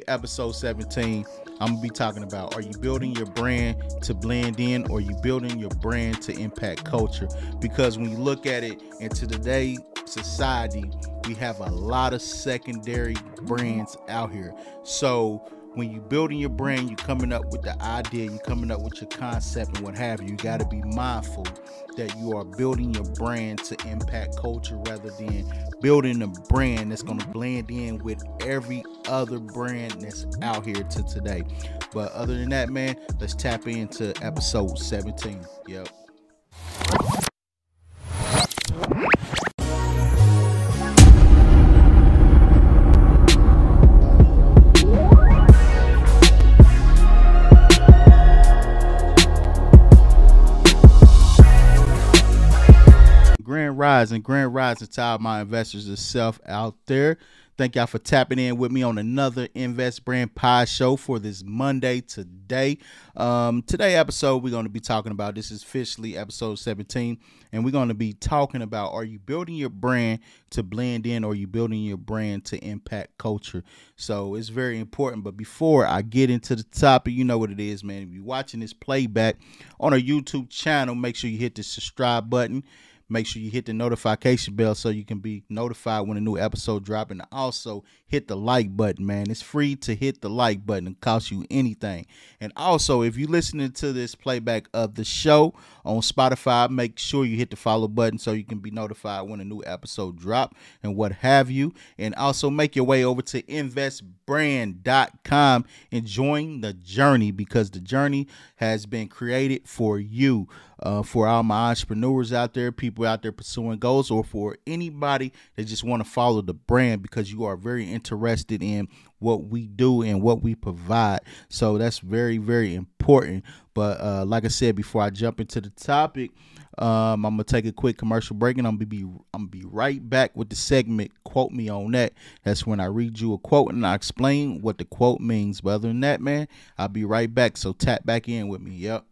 Episode 17, I'm gonna be talking about, are you building your brand to blend in, or are you building your brand to impact culture? Because when you look at it into today's society, we have a lot of secondary brands out here. So when you building your brand, you coming up with the idea, you coming up with your concept and what have you. You got to be mindful that you are building your brand to impact culture rather than building a brand that's going to blend in with every other brand that's out here to today. But other than that, man, let's tap into episode 17. Yep. Grand rising to all my investors itself out there. Thank y'all for tapping in with me on another Invest Brand Podshow for this Monday today. Today episode we're going to be talking about, this is officially episode 17, and we're going to be talking about, are you building your brand to blend in, or are you building your brand to impact culture? So it's very important. But before I get into the topic, you know what it is, man. If you're watching this playback on our YouTube channel, make sure you hit the subscribe button. Make sure you hit the notification bell so you can be notified when a new episode drops. And also hit the like button, man. It's free to hit the like button. It costs you anything. And also, if you're listening to this playback of the show on Spotify, make sure you hit the follow button so you can be notified when a new episode drops and what have you. And also make your way over to investbrand.com and join the journey, because the journey has been created for you. For all my entrepreneurs out there, people out there pursuing goals, or for anybody that just want to follow the brand because you are very interested in what we do and what we provide. So that's very, very important. But like I said, before I jump into the topic, I'm gonna take a quick commercial break, and I'm gonna be right back with the segment Quote Me on That. That's when I read you a quote and I explain what the quote means. But other than that, man, I'll be right back. So tap back in with me. Yep.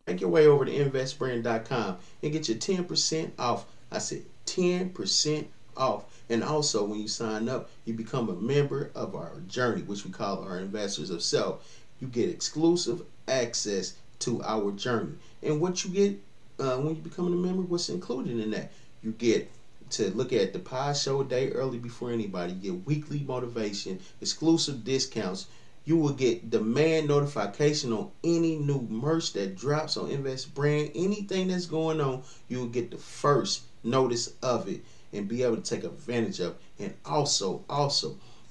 Make your way over to investbrand.com and get your 10% off. I said 10% off. And also, when you sign up, you become a member of our journey, which we call our Investors of Self. You get exclusive access to our journey. And what you get when you become a member, what's included in that? You get to look at the Podshow a day early before anybody. You get weekly motivation, exclusive discounts. You will get demand notification on any new merch that drops on Invest Brand. Anything that's going on, you will get the first notice of it and be able to take advantage of it. And also,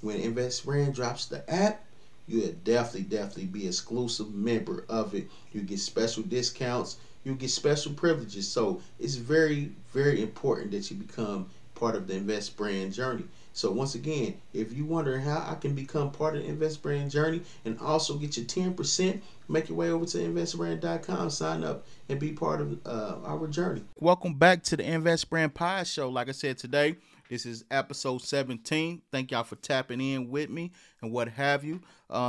when Invest Brand drops the app, you'll definitely be exclusive member of it. You get special discounts. You get special privileges. So it's very, very important that you become part of the Invest Brand journey. So once again, if you wonder how I can become part of the Invest Brand journey and also get your 10%, make your way over to investbrand.com, sign up, and be part of our journey. Welcome back to the Invest Brand Pod Show. Like I said, today, this is episode 17. Thank y'all for tapping in with me and what have you.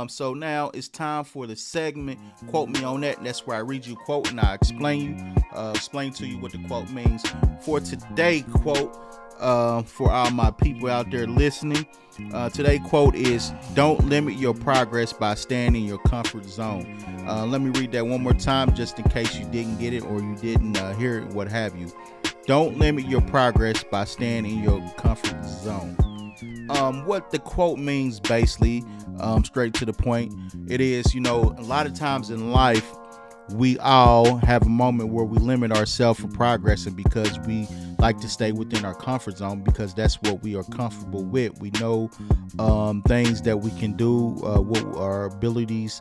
So now it's time for the segment Quote Me on That. That's where I read you a quote and I explain to you what the quote means. For today quote, for all my people out there listening, today's quote is, don't limit your progress by staying in your comfort zone. Let me read that one more time just in case you didn't get it or you didn't hear it, what have you. Don't limit your progress by staying in your comfort zone. What the quote means, basically, straight to the point, it is, a lot of times in life, we all have a moment where we limit ourselves from progressing because we like to stay within our comfort zone, because that's what we are comfortable with. We know things that we can do, what our abilities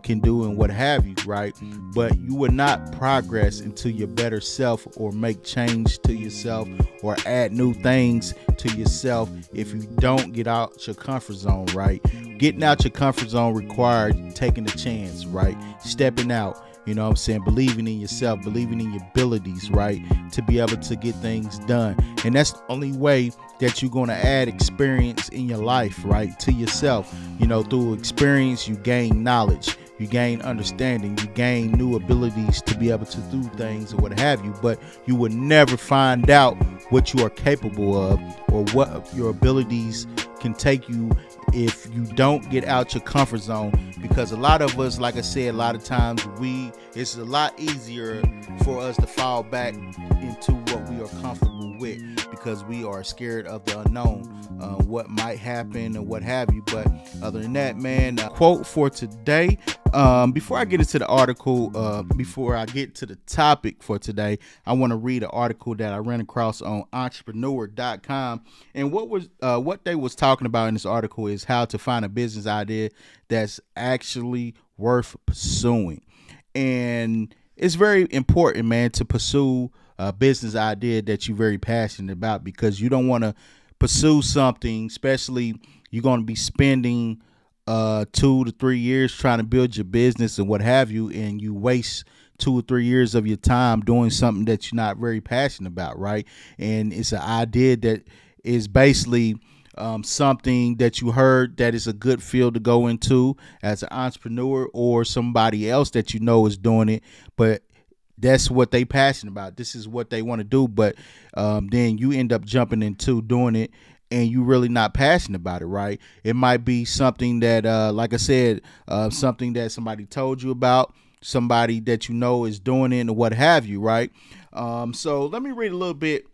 can do and what have you, right? But you would not progress into your better self or make change to yourself or add new things to yourself if you don't get out your comfort zone, right? Getting out your comfort zone requires taking a chance, right? Stepping out. Believing in yourself, believing in your abilities, right? To be able to get things done. And that's the only way that you're going to add experience in your life, right? To yourself. Through experience, you gain knowledge, you gain understanding, you gain new abilities to be able to do things or what have you. But you will never find out what you are capable of or what your abilities can take you if you don't get out your comfort zone. Because a lot of us, like I said, a lot of times it's a lot easier for us to fall back into what we are comfortable with because we are scared of the unknown, what might happen or what have you. But other than that, man, quote for today. Before I get into the article, before I get to the topic for today, I want to read an article that I ran across on entrepreneur.com. And what they was talking about in this article is how to find a business idea that's actually worth pursuing. And it's very important, man, to pursue a business idea that you're very passionate about, because you don't want to pursue something, especially you're going to be spending 2 to 3 years trying to build your business and what have you, and you waste 2 or 3 years of your time doing something that you're not very passionate about, right? And it's an idea that is basically something that you heard that is a good field to go into as an entrepreneur, or somebody else that you know is doing it, but that's what they passionate about. This is what they want to do, but then you end up jumping into doing it and you really not passionate about it, right? It might be something that, like I said, something that somebody told you about, somebody that you know is doing it, and what have you, right? So let me read a little bit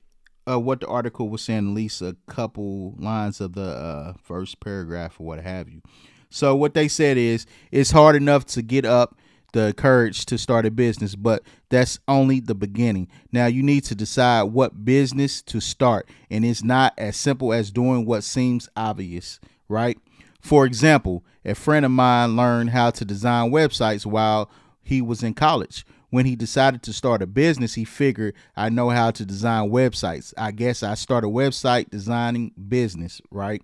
what the article was saying, at least a couple lines of the first paragraph or what have you. So what they said is, it's hard enough to get up the courage to start a business, but that's only the beginning. Now you need to decide what business to start, and it's not as simple as doing what seems obvious, right? For example, a friend of mine learned how to design websites while he was in college. When he decided to start a business, he figured, I know how to design websites. I guess I start a website designing business, right?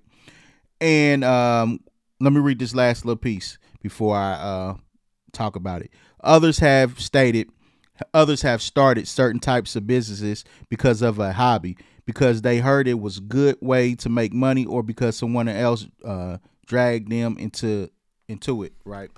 And let me read this last little piece before I talk about it. Others have started certain types of businesses because of a hobby, because they heard it was a good way to make money, or because someone else dragged them into it, right?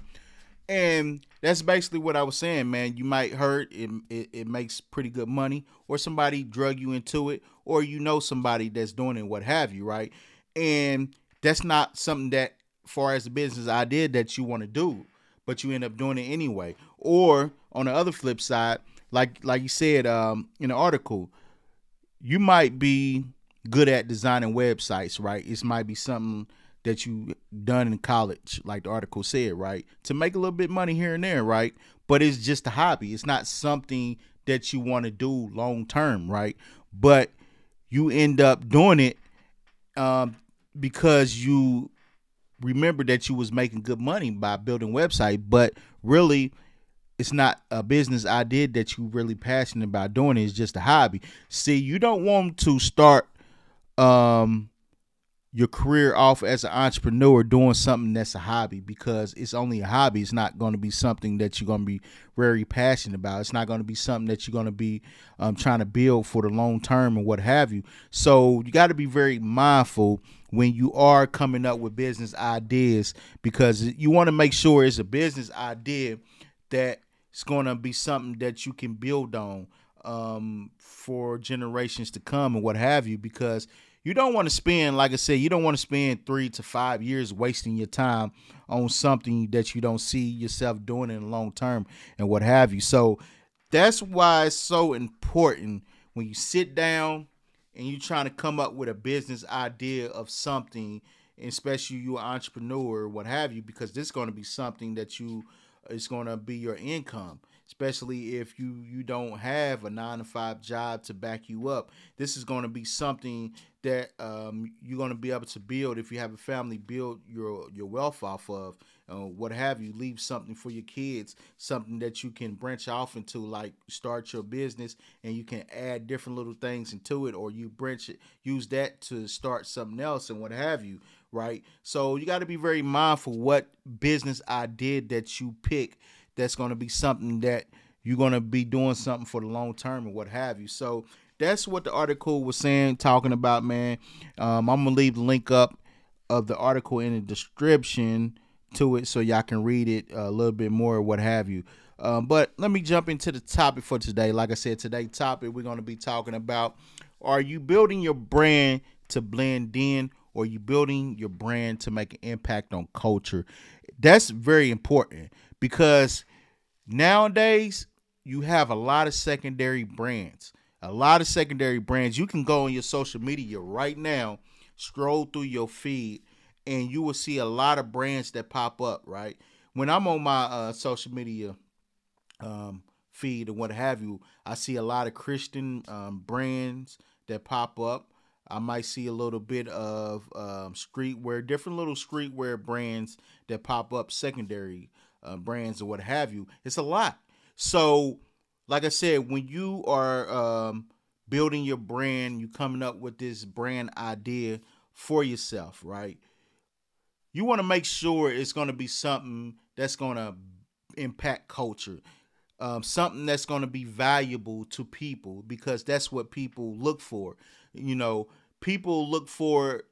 And that's basically what I was saying, man. You might heard it makes pretty good money, or somebody drug you into it, or you know somebody that's doing it, what have you, right? And that's not something that, far as the business idea, that you want to do, but you end up doing it anyway. Or on the other flip side, like you said in the article, you might be good at designing websites, right? It might be something that you done in college, like the article said, right? To make a little bit money here and there, right? But it's just a hobby. It's not something that you want to do long term, right? But you end up doing it because you remember that you was making good money by building website, but really it's not a business idea that you really passionate about doing. It's just a hobby. See, you don't want to start your career off as an entrepreneur doing something that's a hobby, because it's only a hobby. It's not going to be something that you're going to be very passionate about. It's not going to be something that you're going to be trying to build for the long term and what have you. So you got to be very mindful when you are coming up with business ideas, because you want to make sure it's a business idea that it's going to be something that you can build on for generations to come and what have you, because you don't want to spend, like I said, you don't want to spend 3 to 5 years wasting your time on something that you don't see yourself doing in the long term and what have you. So that's why it's so important when you sit down and you're trying to come up with a business idea of something, especially you an entrepreneur or what have you, because this is going to be something that it's going to be your income, especially if you don't have a 9-to-5 job to back you up. This is going to be something that you're going to be able to build, if you have a family, build your wealth off of, what have you. Leave something for your kids, something that you can branch off into, like start your business and you can add different little things into it, or you branch it, use that to start something else and what have you, right? So you got to be very mindful what business idea that you pick that's going to be something that you're going to be doing something for the long term and what have you. So that's what the article was saying, talking about, man. I'm going to leave the link up of the article in the description to it so y'all can read it a little bit more or what have you. But let me jump into the topic for today. Like I said, today's topic, we're going to be talking about, are you building your brand to blend in, or you building your brand to make an impact on culture. That's very important because nowadays you have a lot of secondary brands. A lot of secondary brands. You can go on your social media right now, scroll through your feed, and you will see a lot of brands that pop up, right? When I'm on my social media feed and what have you, I see a lot of Christian brands that pop up. I might see a little bit of streetwear, different little streetwear brands that pop up, secondary brands or what have you. It's a lot. So, like I said, when you are building your brand, you coming up with this brand idea for yourself, right? You want to make sure it's going to be something that's going to impact culture, something that's going to be valuable to people because that's what people look for. You know, people look for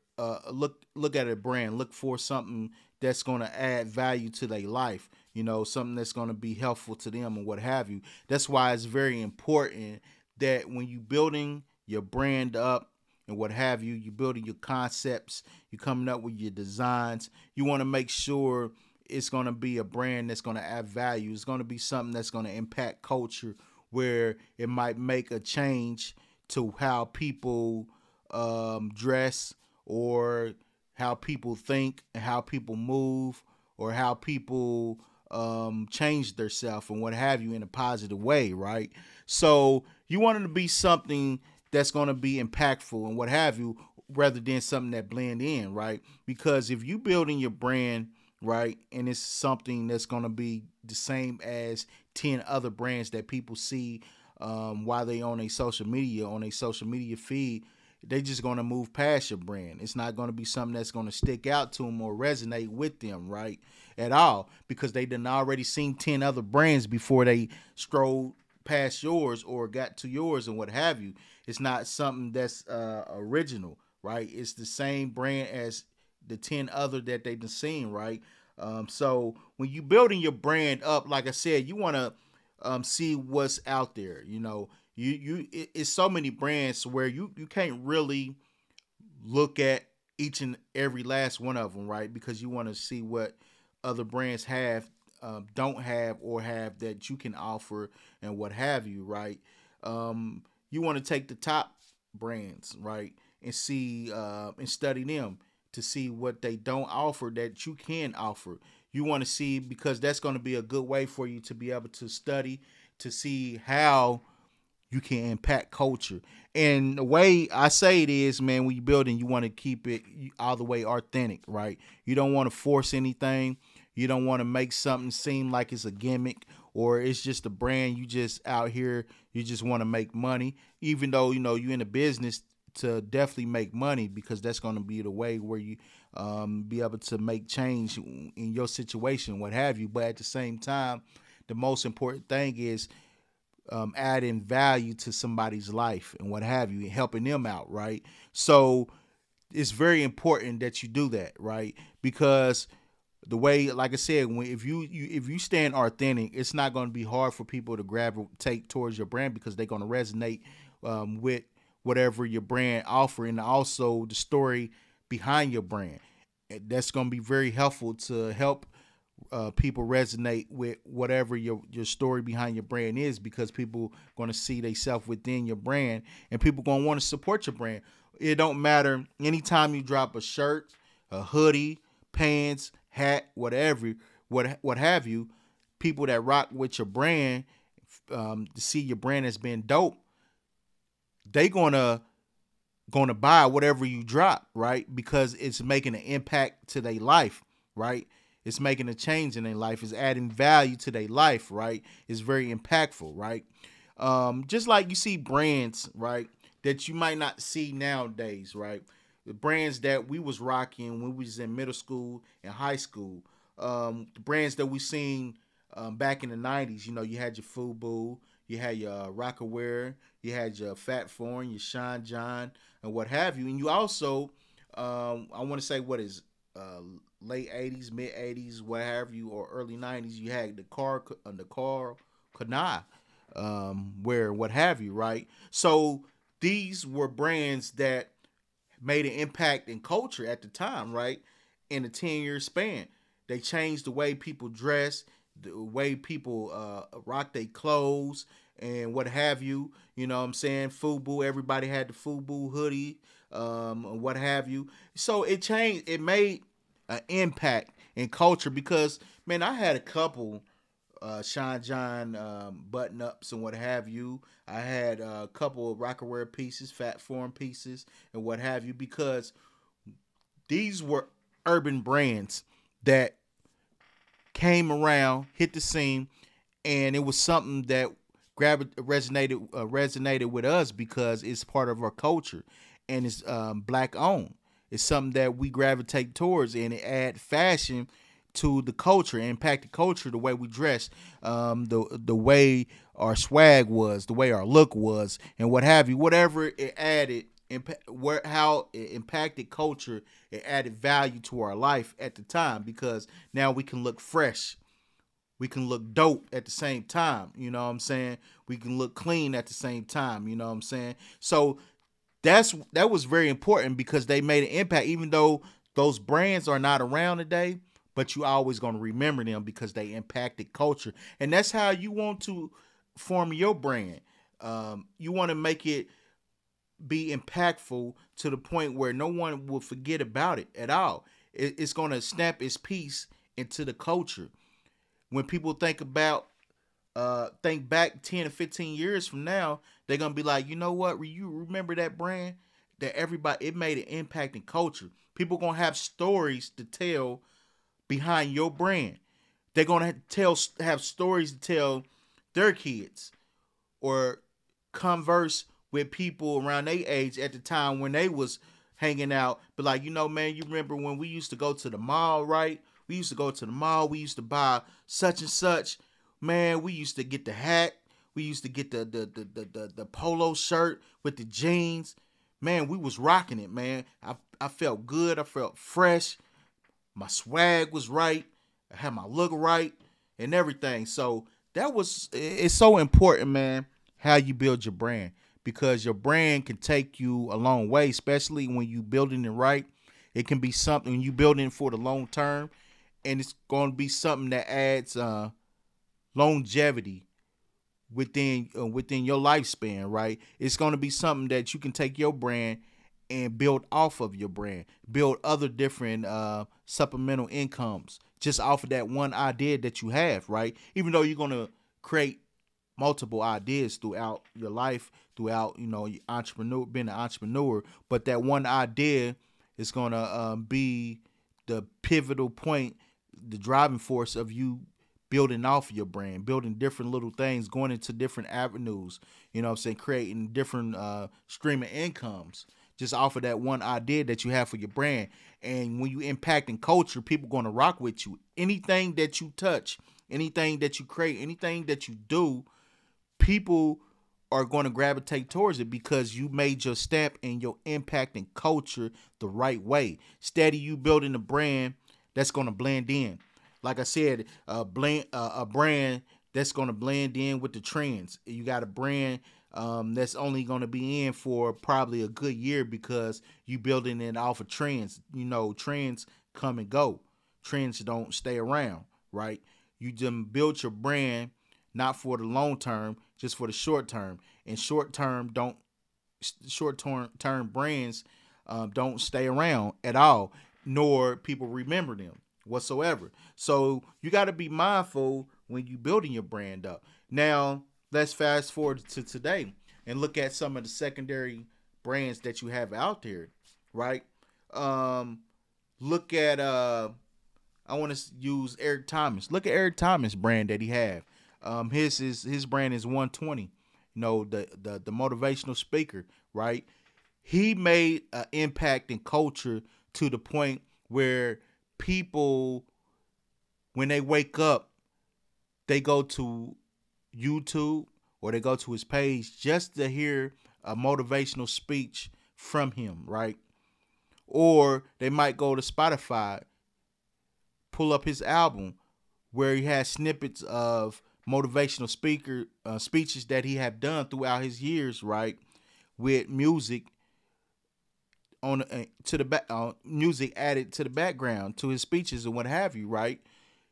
look at a brand, look for something that's going to add value to their life. You know, something that's going to be helpful to them and what have you. That's why it's very important that when you building your brand up and what have you, you building your concepts, you coming up with your designs. You want to make sure it's going to be a brand that's going to add value. It's going to be something that's going to impact culture where it might make a change to how people dress or how people think and how people move or how people change themselves and what have you in a positive way, right? So you want it to be something that's going to be impactful and what have you rather than something that blend in, right? Because if you building your brand right, and it's something that's going to be the same as 10 other brands that people see while they on a social media feed, they just going to move past your brand. It's not going to be something that's going to stick out to them or resonate with them, right, at all, because they done already seen 10 other brands before they strolled past yours or got to yours and what have you. It's not something that's original, right? It's the same brand as the 10 other that they've been seeing, right? So when you building your brand up, like I said, you want to see what's out there. You know, it's so many brands where you can't really look at each and every last one of them, right? Because you want to see what other brands have, don't have, or have that you can offer and what have you, right? You want to take the top brands, right, and see and study them to see what they don't offer that you can offer. You want to see because that's going to be a good way for you to be able to study to see how you can impact culture. And the way I say it is, man, when you're building, you want to keep it all the way authentic, right? You don't want to force anything. You don't want to make something seem like it's a gimmick or it's just a brand. You just out here, you just want to make money, even though, you know, you're in a business to definitely make money because that's going to be the way where you be able to make change in your situation, what have you. But at the same time, the most important thing is adding value to somebody's life and what have you, and helping them out, right? So it's very important that you do that, right? Because the way, like I said, when if you stand authentic, it's not going to be hard for people to grab or take towards your brand because they're going to resonate with whatever your brand offer and also the story behind your brand. That's going to be very helpful to help people resonate with whatever your story behind your brand is because people going to see themselves within your brand and people going to want to support your brand. It don't matter anytime you drop a shirt, a hoodie, pants, hat, whatever, what have you. People that rock with your brand to see your brand as being dope, they gonna buy whatever you drop, right? Because it's making an impact to their life, right? It's making a change in their life. It's adding value to their life, right? It's very impactful, right? Just like you see brands, right, that you might not see nowadays, right? The brands that we was rocking when we was in middle school and high school, the brands that we seen back in the 90s. You know, you had your Fubu, you had your Rockaware, you had your Fat Foreign, your Sean John, and what have you. And you also, I want to say, what is late 80s, mid 80s, what have you, or early 90s, you had the car Kanai, where what have you, right? So these were brands that made an impact in culture at the time, right? In a 10-year span. They changed the way people dress, the way people rock their clothes and what have you. You know what I'm saying? Fubu, everybody had the Fubu hoodie, what have you. So it changed, it made an impact in culture because, man, I had a couple Sean John button ups and what have you. I had a couple of Rockaware pieces, Fat Form pieces, and what have you, because these were urban brands that came around, hit the scene, and it was something that resonated with us because it's part of our culture and it's black owned. It's something that we gravitate towards, and it add fashion to the culture, impact the culture, the way we dress, the way our swag was, the way our look was, and what have you. Whatever it added, how it impacted culture, it added value to our life at the time because now we can look fresh. We can look dope at the same time. You know what I'm saying? We can look clean at the same time. You know what I'm saying? So that was very important because they made an impact, even though those brands are not around today, but you always going to remember them because they impacted culture. And that's how you want to form your brand. You want to make it be impactful to the point where no one will forget about it at all. It's going to snap its piece into the culture. When people think back 10 or 15 years from now, they're gonna be like, you know what? You remember that brand that everybody, it made an impact in culture. People gonna have stories to tell behind your brand. They're gonna have stories to tell their kids or converse with people around their age at the time when they was hanging out. But like, you know, man, you remember when we used to go to the mall, right? We used to go to the mall. We used to buy such and such. Man, we used to get the hat. We used to get the polo shirt with the jeans. Man, we was rocking it, man. I felt good. I felt fresh. My swag was right. I had my look right and everything. So it's so important, man, how you build your brand because your brand can take you a long way, especially when you building it right. It can be something when you building for the long term, and it's going to be something that adds longevity within your lifespan, right? It's going to be something that you can take your brand and build off of your brand, build other different supplemental incomes just off of that one idea that you have, right? Even though you're going to create multiple ideas throughout your life, throughout, being an entrepreneur, but that one idea is going to be the pivotal point, the driving force of you building off your brand, building different little things, going into different avenues, you know what I'm saying, creating different streaming incomes just off of that one idea that you have for your brand. And when you impacting culture, people going to rock with you. Anything that you touch, anything that you create, anything that you do, people are going to gravitate towards it because you made your stamp and your impact and culture the right way. Steady you building a brand that's going to blend in. Like I said, a brand that's going to blend in with the trends. You got a brand that's only going to be in for probably a good year because you building it off of trends. You know, trends come and go. Trends don't stay around, right? You just build your brand not for the long term, just for the short term. And short term brands don't stay around at all, nor people remember them whatsoever. So you got to be mindful when you building your brand up. Now let's fast forward to today and look at some of the secondary brands that you have out there, right? Look at I want to use Eric Thomas. Look at Eric Thomas brand that he have. His brand is 120. You know, the motivational speaker, right? He made an impact in culture to the point where people, when they wake up, they go to YouTube or they go to his page just to hear a motivational speech from him, right? Or they might go to Spotify, pull up his album where he has snippets of motivational speeches that he have done throughout his years, right? With music on to the back, music added to the background to his speeches and what have you, right?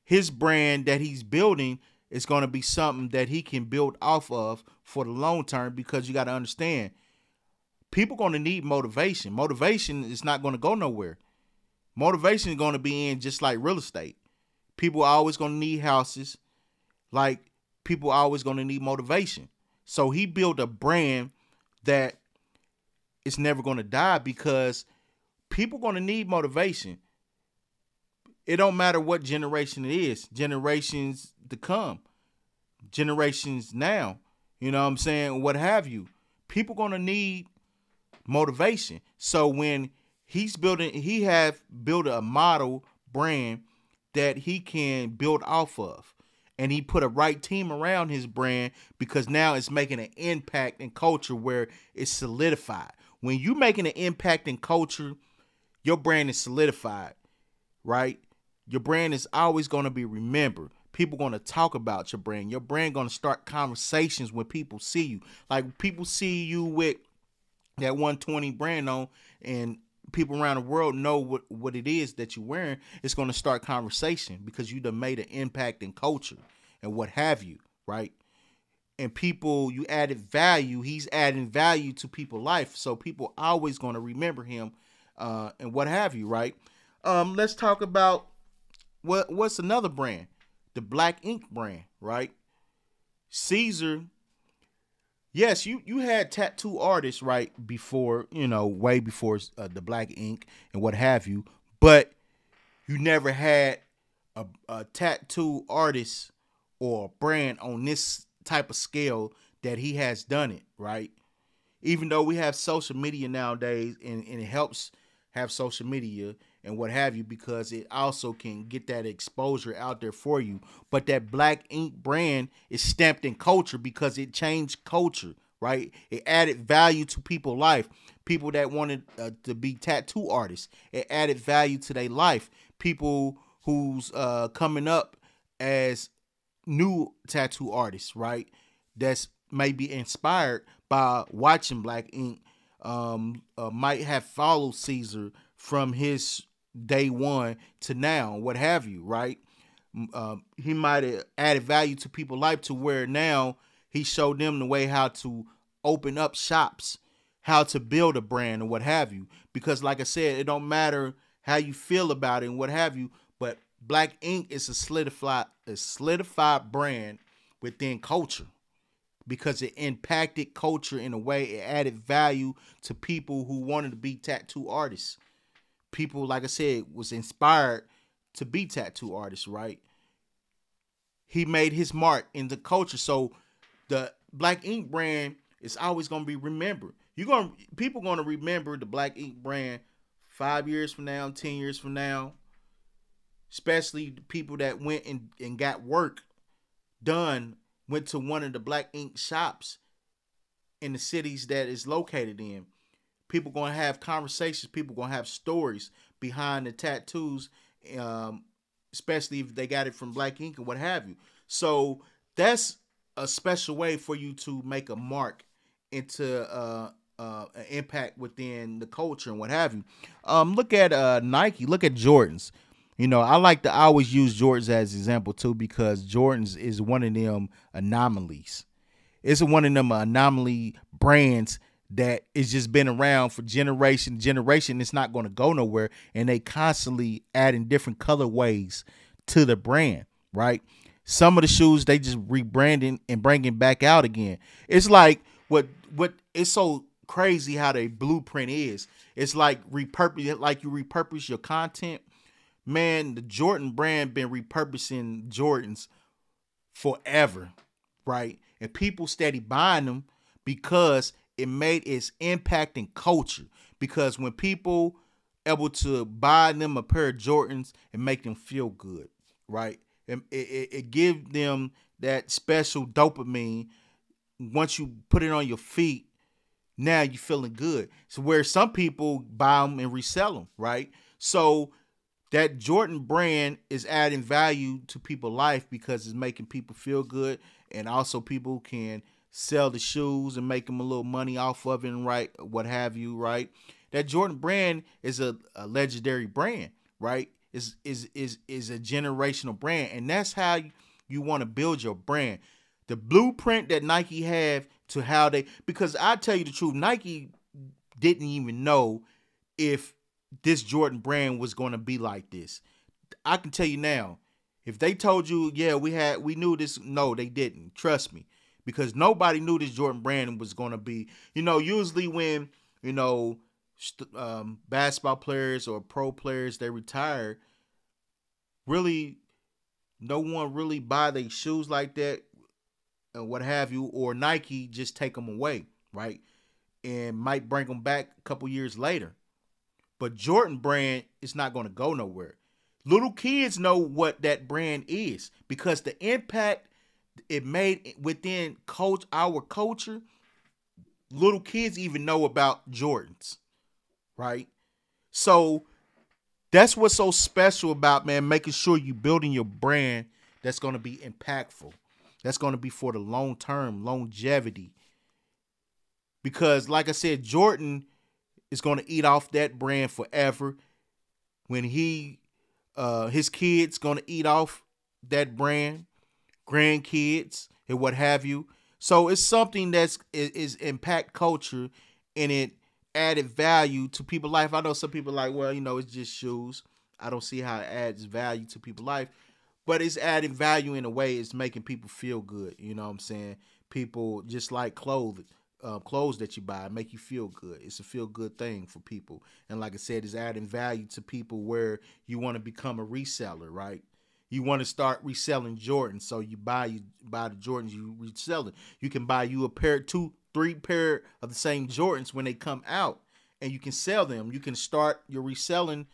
His brand that he's building is going to be something that he can build off of for the long term, because you got to understand, people going to need motivation. Motivation is not going to go nowhere. Motivation is going to be in just like real estate. People are always going to need houses. Like, people are always going to need motivation. So he built a brand that is never going to die, because people going to need motivation. It don't matter what generation it is. Generations to come. Generations now. You know what I'm saying? What have you. People going to need motivation. So when he have built a model brand that he can build off of. And he put a right team around his brand, because now it's making an impact in culture where it's solidified. When you making an impact in culture, your brand is solidified, right? Your brand is always going to be remembered. People going to talk about your brand. Your brand going to start conversations when people see you. Like, people see you with that 120 brand on, and people around the world know what it is that you're wearing. It's going to start conversation because you done made an impact in culture and what have you, right? And people, you added value. He's adding value to people's life. So people always going to remember him and what have you, right? Let's talk about what's another brand? The Black Ink brand, right? Caesar. Yes, you had tattoo artists, right, before, way before the Black Ink and what have you, but you never had a tattoo artist or a brand on this type of scale that he has done it, right? Even though we have social media nowadays, and it helps have social media and what have you, because it also can get that exposure out there for you. But that Black Ink brand is stamped in culture because it changed culture, right? It added value to people's life. People that wanted to be tattoo artists, it added value to their life. People who's coming up as new tattoo artists, right? That's maybe inspired by watching Black Ink, might have followed Caesar from his day one to now, what have you, right? He might have added value to people's life to where now he showed them the way how to open up shops, how to build a brand and what have you. Because like I said, it don't matter how you feel about it and what have you, but Black Ink is a solidified brand within culture, because it impacted culture in a way. It added value to people who wanted to be tattoo artists. People, like I said, was inspired to be tattoo artists, right? He made his mark in the culture. So the Black Ink brand is always going to be remembered. People going to remember the Black Ink brand 5 years from now, 10 years from now, especially the people that went and got work done, went to one of the Black Ink shops in the cities that is located in. People going to have conversations. People going to have stories behind the tattoos, especially if they got it from Black Ink and what have you. So that's a special way for you to make a mark into an impact within the culture and what have you. Look at Nike. Look at Jordans. I like to always use Jordans as an example too, because Jordans is one of them anomalies. It's one of them anomaly brands that it's just been around for generation. It's not going to go nowhere, and they constantly adding different colorways to the brand, right? Some of the shoes they just rebranding and bringing back out again. It's like what it's so crazy how they blueprint is. It's like you repurpose your content. Man, the Jordan brand been repurposing Jordans forever, right? And people steady buying them because it made its impact in culture. Because when people able to buy them a pair of Jordans and make them feel good, right? It gives them that special dopamine. Once you put it on your feet, now you're feeling good. So where some people buy them and resell them, right? So that Jordan brand is adding value to people's life because it's making people feel good, and also people can sell the shoes and make them a little money off of it, and right, what have you, right? that Jordan brand is a legendary brand, right? Is a generational brand, and that's how you want to build your brand. The blueprint that Nike have to how they, because I tell you the truth, Nike didn't even know if this Jordan brand was going to be like this. I can tell you now, if they told you, yeah, we knew this, no, they didn't. Trust me, because nobody knew this Jordan brand was going to be. Usually when basketball players or pro players they retire, really, no one really buy their shoes like that, and what have you, or Nike just take them away, right, and might bring them back a couple years later. But Jordan brand is not going to go nowhere. Little kids know what that brand is because the impact it made within our culture. Little kids even know about Jordans, right? So that's what's so special about, man, making sure you building your brand that's going to be impactful. That's going to be for the long term, longevity. Because like I said, Jordan is going to eat off that brand forever. When his kids going to eat off that brand, grandkids and what have you. So it's something that's is impact culture, and it added value to people's life. I know some people are like, well, it's just shoes. I don't see how it adds value to people's life, but it's adding value in a way. It's making people feel good. You know what I'm saying? People just like clothes that you buy make you feel good. It's a feel good thing for people. And like I said, it's adding value to people where you want to become a reseller, right? You want to start reselling Jordans. So you buy the Jordans, you resell it. You can buy you a pair, 2, 3 pair of the same Jordans when they come out, and you can sell them. You can start your reselling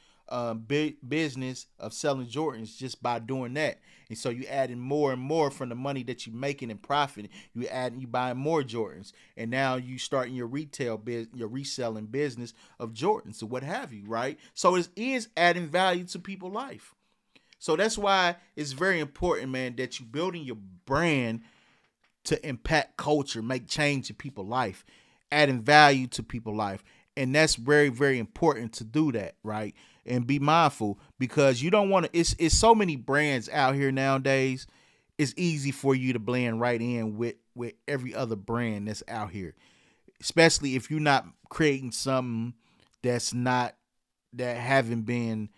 business of selling Jordans just by doing that. And so you adding more and more from the money that you're making and profiting. You buying more Jordans, and now you starting your your reselling business of Jordans or what have you, right? So it is adding value to people's life. So that's why it's very important, man, that you building your brand to impact culture, make change in people's life, adding value to people's life. And that's very, very important to do that, right? And be mindful, because you don't want to, it's so many brands out here nowadays. It's easy for you to blend right in with every other brand that's out here, especially if you're not creating something that haven't been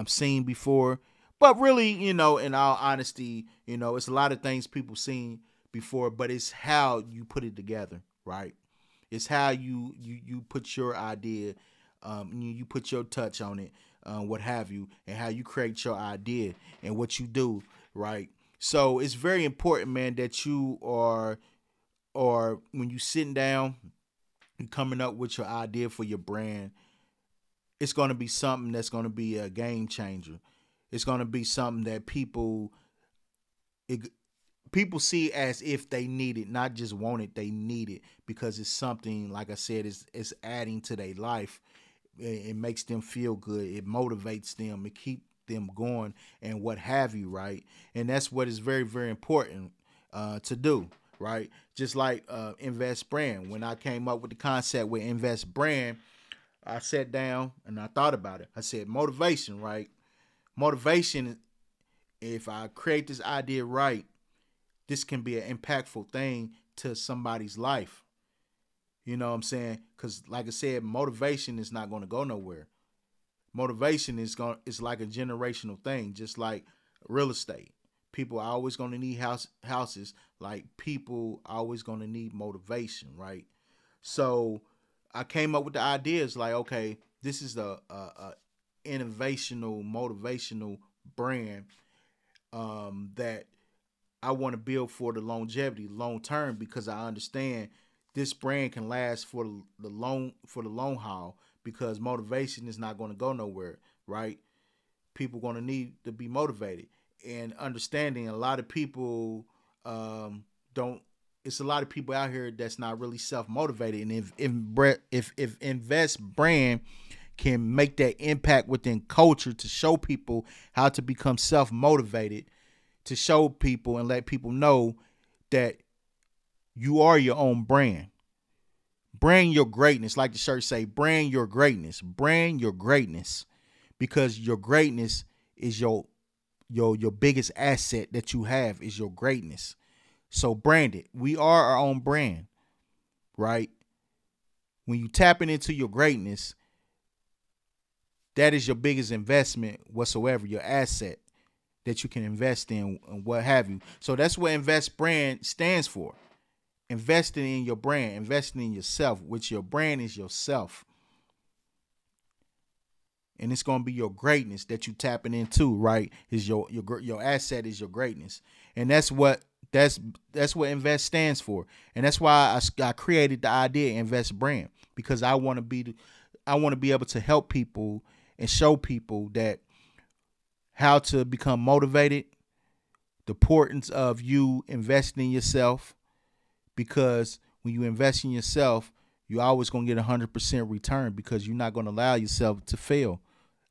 seen before. But really, in all honesty, it's a lot of things people seen before, but it's how you put it together, right? It's how you put your idea, you put your touch on it, what have you, and how you create your idea and what you do, right? So it's very important, man, that you are, or when you sitting down and coming up with your idea for your brand, it's going to be something that's going to be a game changer. It's going to be something that people see as if they need it, not just want it, they need it, because it's something, like I said, it's adding to their life. It makes them feel good. It motivates them. It keeps them going and what have you, right? And that's what is very, very important to do, right? Just like Invest Brand. When I came up with the concept with Invest Brand, I sat down and I thought about it. I said, motivation, right? Motivation, if I create this idea right, this can be an impactful thing to somebody's life. You know what I'm saying? Because like I said, motivation is not going to go nowhere. Motivation is like a generational thing, just like real estate. People are always going to need houses. Like, people are always going to need motivation, right? So I came up with the ideas like, okay, this is a innovational, motivational brand that I want to build for the longevity, long term, because I understand this brand can last for the long haul, because motivation is not going to go nowhere, right? People going to need to be motivated, and understanding a lot of people don't. It's a lot of people out here that's not really self motivated, and if Invest Brand can make that impact within culture to show people how to become self-motivated, to show people and let people know that you are your own brand. Brand your greatness. Like the shirt say, brand your greatness. Brand your greatness. Because your greatness is your biggest asset that you have is your greatness. So brand it. We are our own brand, right? When you tapping into your greatness, that is your biggest investment whatsoever, your asset that you can invest in and what have you. So that's what Invest Brand stands for. Investing in your brand, investing in yourself, which your brand is yourself. And it's gonna be your greatness that you tapping into, right? Is your asset is your greatness, and that's what Invest stands for, and that's why I created the idea Invest Brand, because I want to be able to help people and show people that how to become motivated, the importance of you investing in yourself, because when you invest in yourself, you're always gonna get 100% return because you're not gonna allow yourself to fail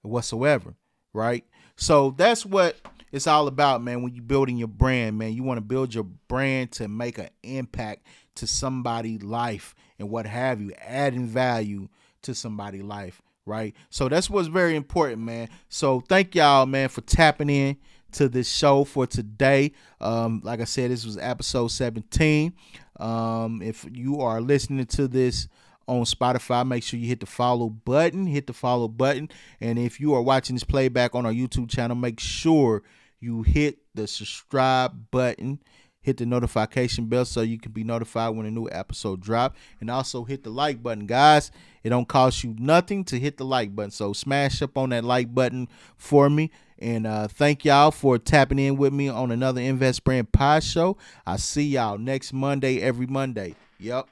whatsoever, right? So that's what it's all about, man. When you're building your brand, man, you want to build your brand to make an impact to somebody's life and what have you, adding value to somebody's life, right? So that's what's very important, man. So thank y'all, man, for tapping in to this show for today. Like I said, this was episode 17. If you are listening to this on Spotify, make sure you hit the follow button. And if you are watching this playback on our YouTube channel, make sure you hit the subscribe button, hit the notification bell so you can be notified when a new episode drop, and also hit the like button, guys. It don't cost you nothing to hit the like button, so smash up on that like button for me. And thank y'all for tapping in with me on another Invest Brand Pod Show. I see y'all next Monday, every Monday. Yep.